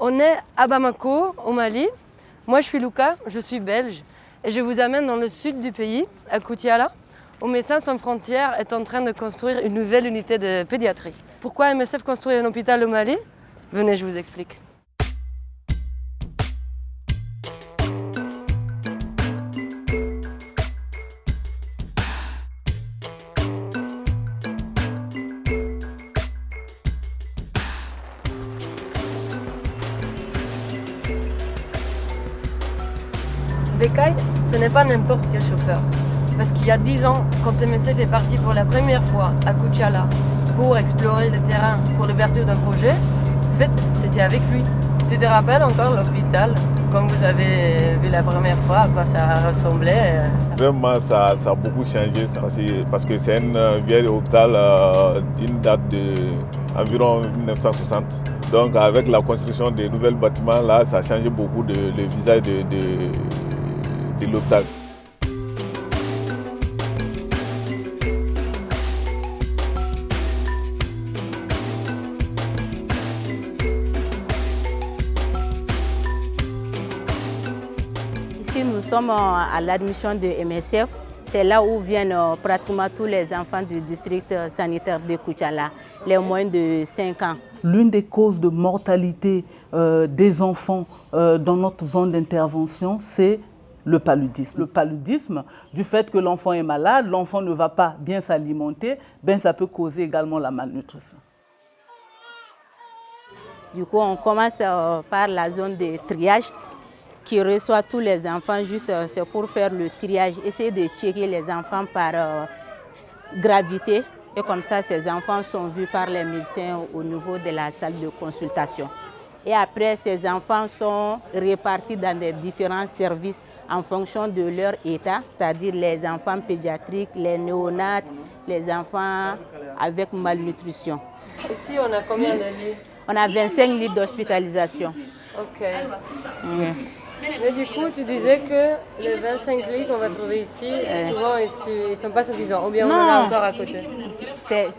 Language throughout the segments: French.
On est à Bamako, au Mali. Moi, je suis Luca, je suis belge. Et je vous amène dans le sud du pays, à Koutiala, où Médecins sans frontières est en train de construire une nouvelle unité de pédiatrie. Pourquoi MSF construit un hôpital au Mali? Venez, je vous explique. Bekay, ce n'est pas n'importe quel chauffeur. Parce qu'il y a 10 ans, quand MSF est parti pour la première fois à Koutiala pour explorer le terrain pour l'ouverture d'un projet, en fait, c'était avec lui. Tu te rappelles encore l'hôpital, comme vous avez vu la première fois, à quoi ça ressemblait? Vraiment, ça a beaucoup changé parce que c'est un vieil hôpital d'une date d'environ 1960. Donc avec la construction des nouveaux bâtiments, là, ça a changé beaucoup le visage de l'hôpital. Ici, nous sommes à l'admission de MSF. C'est là où viennent pratiquement tous les enfants du district sanitaire de Koutiala, les moins de 5 ans. L'une des causes de mortalité des enfants dans notre zone d'intervention, c'est le paludisme. Le paludisme, du fait que l'enfant est malade, l'enfant ne va pas bien s'alimenter, ça peut causer également la malnutrition. Du coup, on commence par la zone de triage qui reçoit tous les enfants, juste c'est pour faire le triage, essayer de checker les enfants par gravité. Et comme ça, ces enfants sont vus par les médecins au niveau de la salle de consultation. Et après, ces enfants sont répartis dans des différents services en fonction de leur état, c'est-à-dire les enfants pédiatriques, les néonates, les enfants avec malnutrition. Ici, on a combien de lits? On a 25 lits d'hospitalisation. Ok. Oui. Mais du coup, tu disais que les 25 lits qu'on va trouver ici, souvent, ils ne sont pas suffisants. Ou bien on en a encore à côté?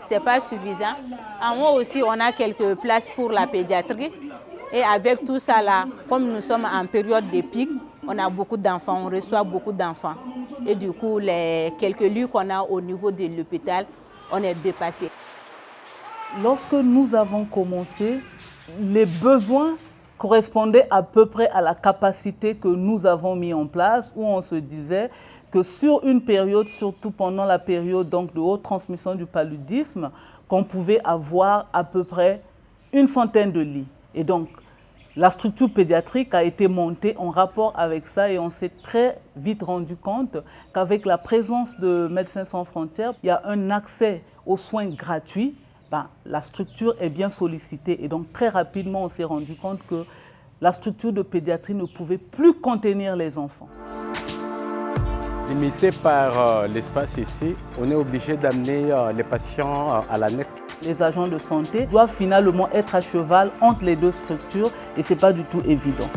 C'est pas suffisant. En haut aussi, on a quelques places pour la pédiatrie. Et avec tout ça là, comme nous sommes en période de pic, on a beaucoup d'enfants, on reçoit beaucoup d'enfants. Et du coup, les quelques lits qu'on a au niveau de l'hôpital, on est dépassé. Lorsque nous avons commencé, les besoins correspondaient à peu près à la capacité que nous avons mis en place, où on se disait que sur une période, surtout pendant la période donc, de haute transmission du paludisme, qu'on pouvait avoir à peu près 100 de lits. Et donc, la structure pédiatrique a été montée en rapport avec ça et on s'est très vite rendu compte qu'avec la présence de Médecins sans frontières, il y a un accès aux soins gratuits. La structure est bien sollicitée et donc très rapidement on s'est rendu compte que la structure de pédiatrie ne pouvait plus contenir les enfants. Limité par l'espace ici, on est obligé d'amener les patients à l'annexe. Les agents de santé doivent finalement être à cheval entre les deux structures et ce n'est pas du tout évident.